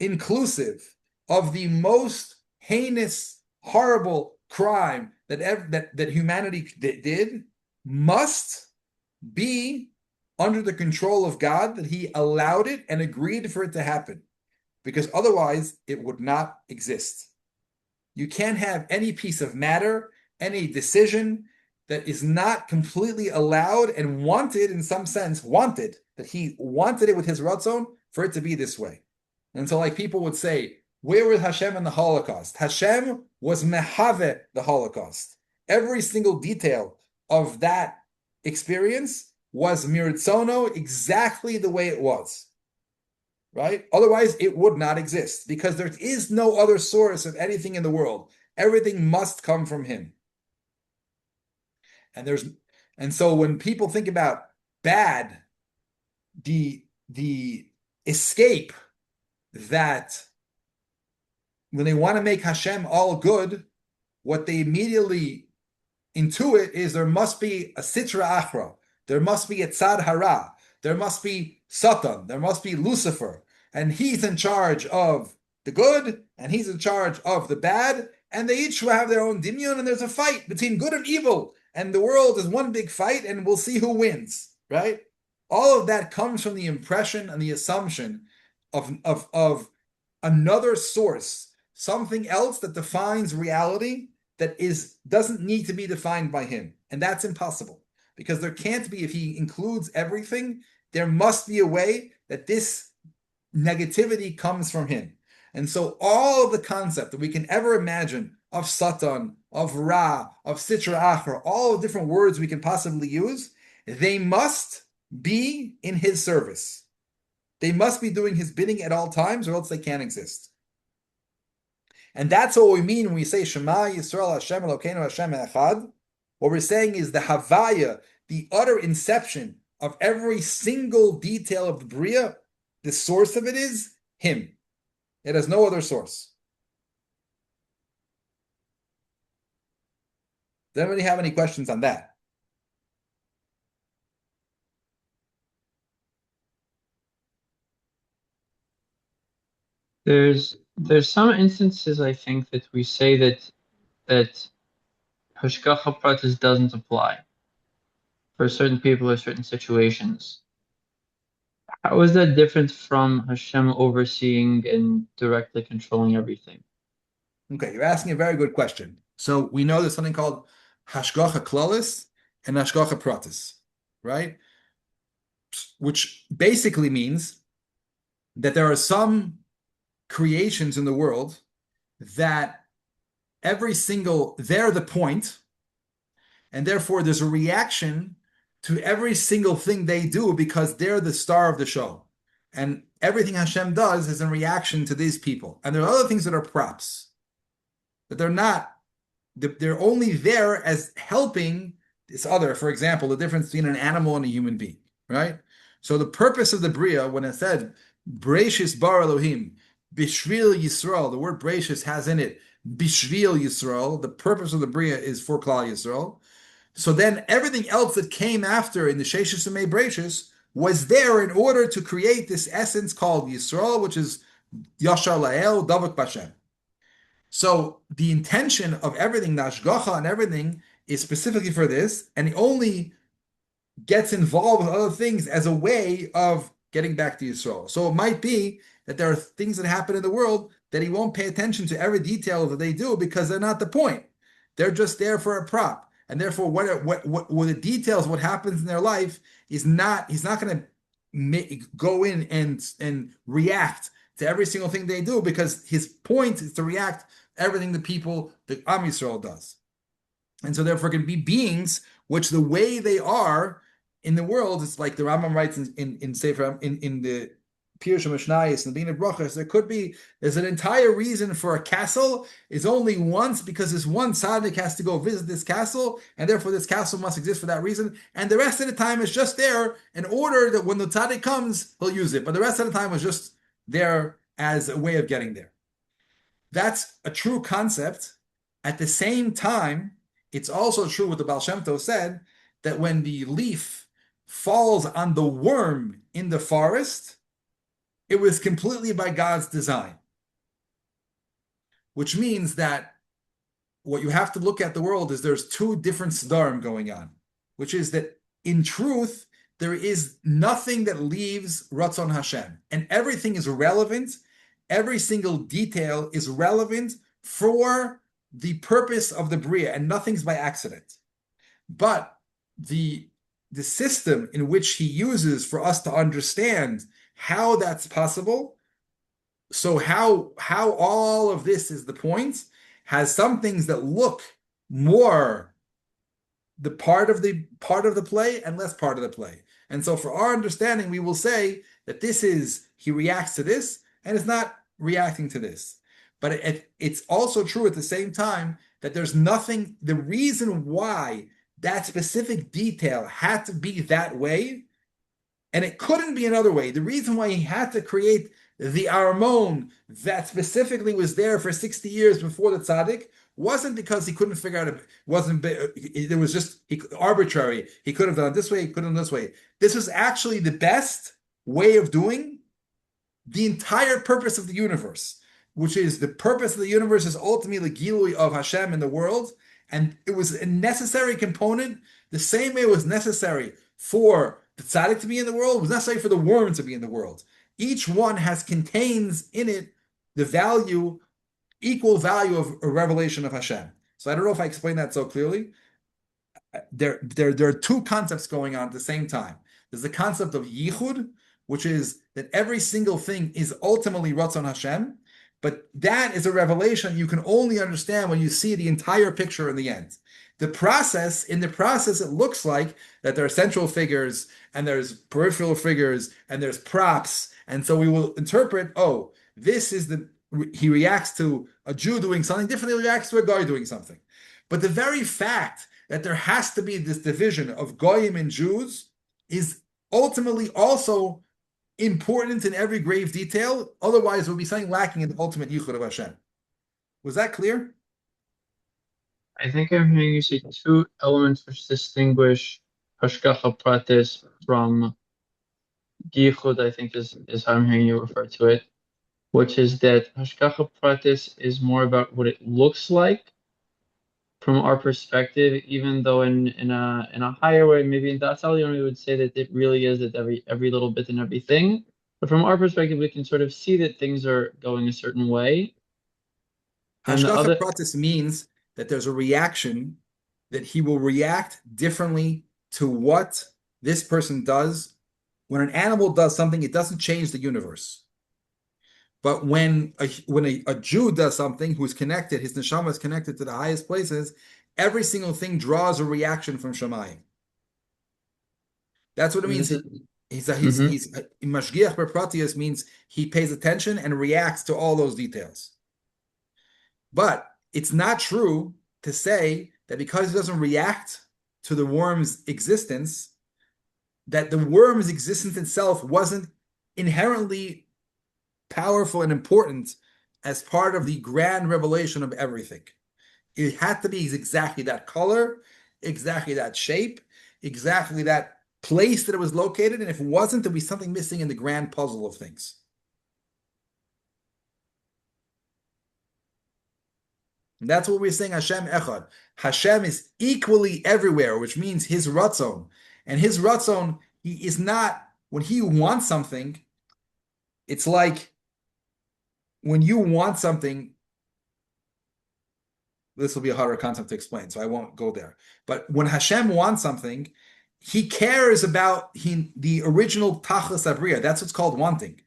inclusive of the most heinous, horrible crime that humanity did, must be under the control of God, that he allowed it and agreed for it to happen, because otherwise it would not exist. You can't have any piece of matter, any decision that is not completely allowed and wanted, in some sense, that he wanted it with his ratzon for it to be this way. And so like people would say, where was Hashem in the Holocaust? Hashem was mehave the Holocaust. Every single detail of that experience was miritzono, exactly the way it was. Right? Otherwise, it would not exist, because there is no other source of anything in the world. Everything must come from him. And so when people think about bad, the escape that when they want to make Hashem all good, what they immediately intuit is there must be a sitra achra, there must be a tzad hara, there must be Satan, there must be Lucifer, and he's in charge of the good, and he's in charge of the bad, and they each have their own dinyan, and there's a fight between good and evil, and the world is one big fight, and we'll see who wins, right? All of that comes from the impression and the assumption of another source, something else that defines reality that doesn't need to be defined by him. And that's impossible, because there can't be, if he includes everything, there must be a way that this negativity comes from him. And so all of the concept that we can ever imagine of Satan, of Ra, of Sitra Achra, all the different words we can possibly use, they must be in his service. They must be doing his bidding at all times, or else they can't exist. And that's what we mean when we say Shema Yisrael Hashem Elokeinu Hashem Echad. What we're saying is the Havaya, the utter inception of every single detail of the Bria, the source of it is him. It has no other source. Does anybody have any questions on that? There's some instances, I think, that we say that Hashgacha pratis doesn't apply for certain people or certain situations. How is that different from Hashem overseeing and directly controlling everything? Okay, you're asking a very good question. So we know there's something called Hashgacha klalis and Hashgacha pratis, right? Which basically means that there are some creations in the world that they're the point, and therefore there's a reaction to every single thing they do because they're the star of the show. And everything Hashem does is in reaction to these people. And there are other things that are props, that they're only there as helping this other. For example, the difference between an animal and a human being, right? So the purpose of the Bria, when it said, Breishis bar Elohim, Bishvil Yisrael, the word Breishis has in it, Bishvil Yisrael, the purpose of the Bria is for Klal Yisrael. So then everything else that came after in the Sheshis and Breishis was there in order to create this essence called Yisrael, which is Yashar La'el, Davak Bashem. So the intention of everything, the Hashgacha and everything, is specifically for this, and it only gets involved with other things as a way of getting back to Yisrael. So it might be that there are things that happen in the world that he won't pay attention to every detail that they do because they're not the point. They're just there for a prop. And therefore, what the details, what happens in their life he's not going to go in and react to every single thing they do, because his point is to react everything the people, the Am Yisrael does. And so therefore can be beings which the way they are in the world, it's like the Rambam writes in Sefer, in the Pirush Mishnayos and the Bina Brachos, there's an entire reason for a castle is only once, because this one tzaddik has to go visit this castle, and therefore this castle must exist for that reason, and the rest of the time is just there in order that when the tzaddik comes, he'll use it, but the rest of the time was just there as a way of getting there. That's a true concept. At the same time, it's also true what the Baal Shem Tov said, that when the leaf falls on the worm in the forest, it was completely by God's design. Which means that what you have to look at the world is there's two different Siddharim going on, which is that in truth, there is nothing that leaves Ratzon Hashem, and everything is relevant. Every single detail is relevant for the purpose of the Bria, and nothing's by accident. But the system in which he uses for us to understand how that's possible, so how all of this is the point, has some things that look more the part of the play and less part of the play. And so for our understanding, we will say that this is, he reacts to this, and is not reacting to this. But it's also true at the same time that there's nothing, the reason why that specific detail had to be that way, and it couldn't be another way. The reason why he had to create the Armon that specifically was there for 60 years before the tzaddik wasn't because he couldn't figure out, it was just arbitrary. He could have done it this way, he could have done it this way. This was actually the best way of doing the entire purpose of the universe, which is the purpose of the universe is ultimately the Gilui of Hashem in the world. And it was a necessary component, the same way it was necessary for the tzaddik to be in the world, it was necessary for the worm to be in the world. Each one contains in it the value, equal value of a revelation of Hashem. So I don't know if I explained that so clearly. There are two concepts going on at the same time. There's the concept of Yichud, which is that every single thing is ultimately Ratzon Hashem, but that is a revelation you can only understand when you see the entire picture in the end. In the process, it looks like that there are central figures, and there's peripheral figures, and there's props, and so we will interpret, he reacts to a Jew doing something differently, he reacts to a Goy doing something. But the very fact that there has to be this division of Goyim and Jews is ultimately also important in every grave detail. Otherwise, there will be something lacking in the ultimate Yichud of Hashem. Was that clear? I think I'm hearing you say two elements which distinguish Hashgacha pratis from Yichud, I think is how I'm hearing you refer to it, which is that Hashgacha pratis is more about what it looks like from our perspective, even though in a higher way, maybe in Dayan we would say that it really is that every little bit and everything. But from our perspective, we can sort of see that things are going a certain way. Hashgacha pratis means that there's a reaction, that he will react differently to what this person does. When an animal does something, it doesn't change the universe. But when a Jew does something who's connected, his neshama is connected to the highest places, every single thing draws a reaction from Shammai. That's what it means. He's mashgiach pratis means he pays attention and reacts to all those details. But it's not true to say that because he doesn't react to the worm's existence, that the worm's existence itself wasn't inherently powerful and important as part of the grand revelation of everything. It had to be exactly that color, exactly that shape, exactly that place that it was located, and if it wasn't, there'd be something missing in the grand puzzle of things. And that's what we're saying, Hashem Echad. Hashem is equally everywhere, which means his Ratzon. And his Ratzon, he is not when he wants something, it's like when you want something, this will be a harder concept to explain, so I won't go there. But when Hashem wants something, he cares about the original tachlis abriya. That's what's called wanting.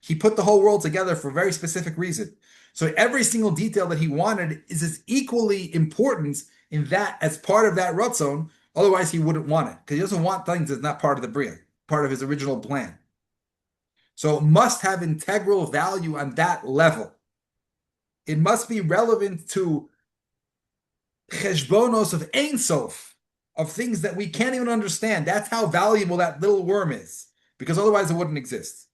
He put the whole world together for a very specific reason. So every single detail that he wanted is as equally important in that as part of that ratzon. Otherwise, he wouldn't want it because he doesn't want things that's not part of the bria, part of his original plan. So it must have integral value on that level. It must be relevant to cheshbonos of Ein Sof, of things that we can't even understand. That's how valuable that little worm is, because otherwise it wouldn't exist.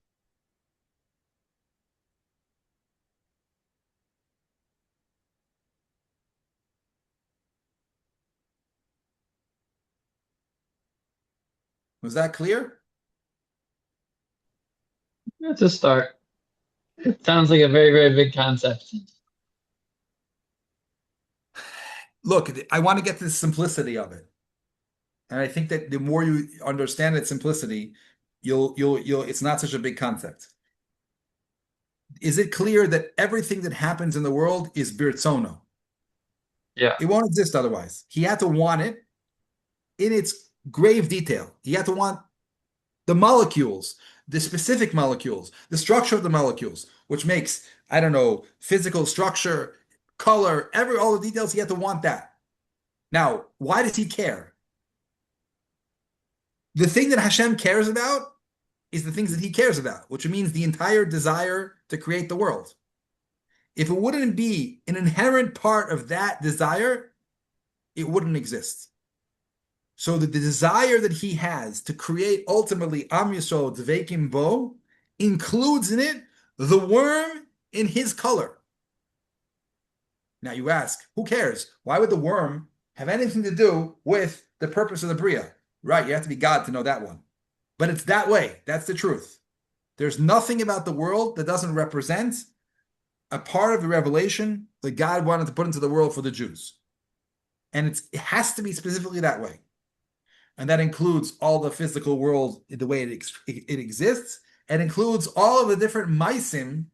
Was that clear? That's a start. It sounds like a very, very big concept. Look, I want to get to the simplicity of it. And I think that the more you understand its simplicity, you'll it's not such a big concept. Is it clear that everything that happens in the world is birtzono? Yeah. It won't exist otherwise. He had to want it in its grave detail. He had to want the molecules, the specific molecules, the structure of the molecules, which makes, I don't know, physical structure, color, all the details. He had to want that. Now, why does he care? The thing that Hashem cares about is the things that he cares about, which means the entire desire to create the world. If it wouldn't be an inherent part of that desire, it wouldn't exist. So the desire that he has to create ultimately Am Yisrael Dveikim Bo includes in it the worm in his color. Now you ask, who cares? Why would the worm have anything to do with the purpose of the Bria? Right, you have to be God to know that one. But it's that way. That's the truth. There's nothing about the world that doesn't represent a part of the revelation that God wanted to put into the world for the Jews. And it has to be specifically that way. And that includes all the physical world, the way it exists, and includes all of the different maisim,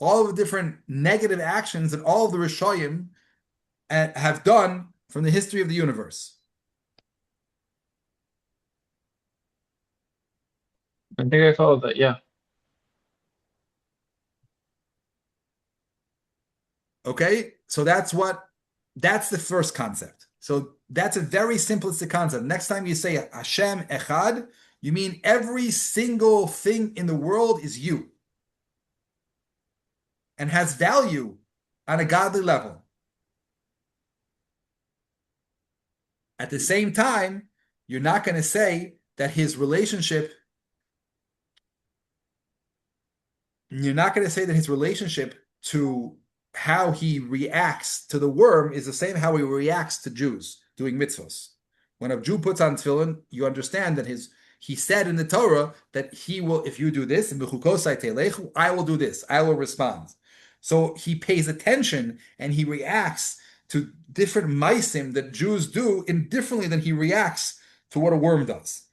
all of the different negative actions that all of the Rishoyim have done from the history of the universe. I think I followed that, yeah. Okay, so that's the first concept. So that's a very simplistic concept. Next time you say Hashem Echad, you mean every single thing in the world is you and has value on a godly level. At the same time, you're not going to say that his relationship to how he reacts to the worm is the same how he reacts to Jews doing mitzvahs. When a Jew puts on tefillin, you understand that he said in the Torah that he will, if you do this, I will do this, I will respond. So he pays attention and he reacts to different maisim that Jews do indifferently than he reacts to what a worm does.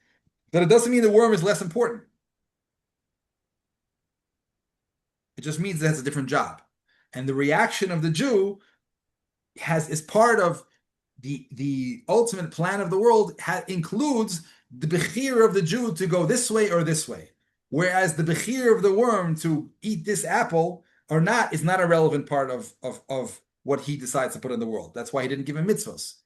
But it doesn't mean the worm is less important. It just means it has a different job. And the reaction of the Jew is part of the ultimate plan of the world, includes the bechir of the Jew to go this way or this way. Whereas the bechir of the worm to eat this apple or not is not a relevant part of what he decides to put in the world. That's why he didn't give him mitzvahs.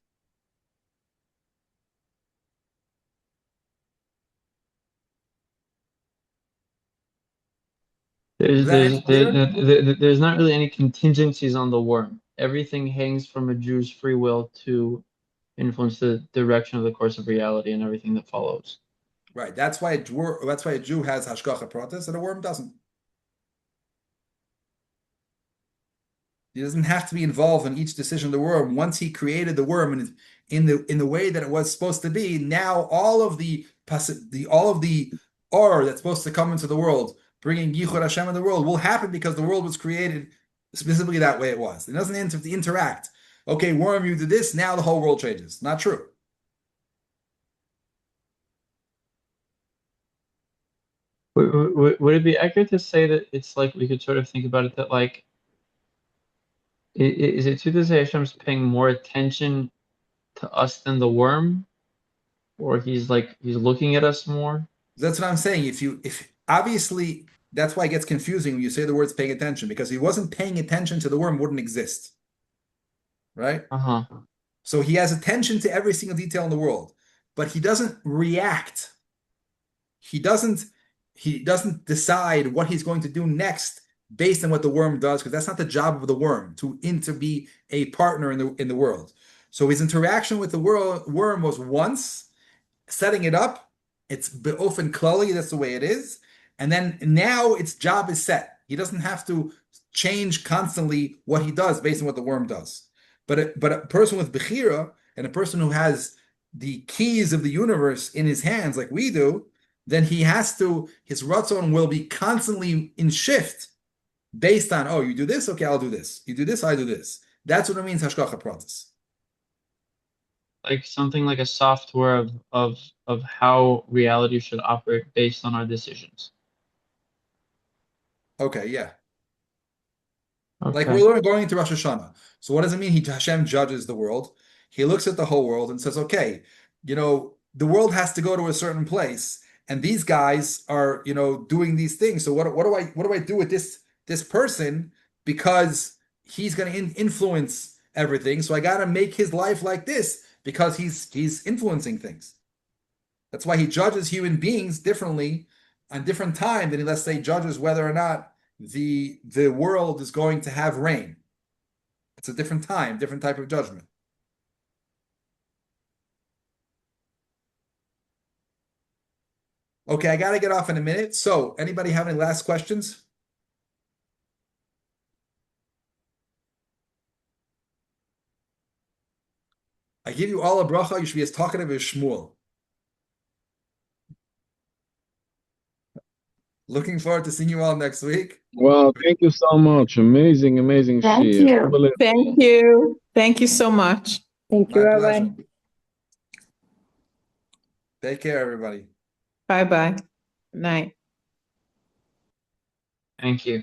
There's not really any contingencies on the worm. Everything hangs from a Jew's free will to influence the direction of the course of reality and everything that follows. Right. That's why a Jew has Hashgacha pratis and a worm doesn't. He doesn't have to be involved in each decision of the worm. Once he created the worm and in the way that it was supposed to be, now all of the or that's supposed to come into the world, bringing Yichud Hashem in the world, will happen because the world was created specifically that way it was. It doesn't interact. Okay, worm, you did this, now the whole world changes. Not true. Would it be accurate to say that it's like we could sort of think about it that like is it true to say Hashem's paying more attention to us than the worm, or he's looking at us more? That's what I'm saying. If obviously that's why it gets confusing when you say the words paying attention, because if he wasn't paying attention to the worm, wouldn't exist, right? Uh-huh. So he has attention to every single detail in the world, but he doesn't react. He doesn't decide what he's going to do next based on what the worm does, because that's not the job of the worm to be a partner in the world. So his interaction with the worm was once setting it up. It's be'ofen klali, that's the way it is. And then now its job is set. He doesn't have to change constantly what he does based on what the worm does. But a person with bechira and a person who has the keys of the universe in his hands, like we do, then his ratzon will be constantly in shift based on, oh, you do this, okay, I'll do this. You do this, I do this. That's what it means, Hashgacha pratis. Like something like a software of how reality should operate based on our decisions. Okay, yeah. Like Okay. we're going into Rosh Hashanah. So what does it mean? Hashem judges the world. He looks at the whole world and says, okay, the world has to go to a certain place, and these guys are, doing these things. So what do I do with this person, because he's going to influence everything. So I got to make his life like this because he's influencing things. That's why he judges human beings differently on different time than he, let's say, judges whether or not the world is going to have rain. It's a different time, different type of judgment. Okay, I got to get off in a minute. So, anybody have any last questions? I give you all a bracha. You should be as talkative as Shmuel. Looking forward to seeing you all next week. Wow, thank you so much. Amazing, amazing Thank shiur. you. Unbelievable. Thank you. Thank you so much. Thank you, My Rabbi. pleasure. Take care, everybody. Bye-bye. Night. Thank you.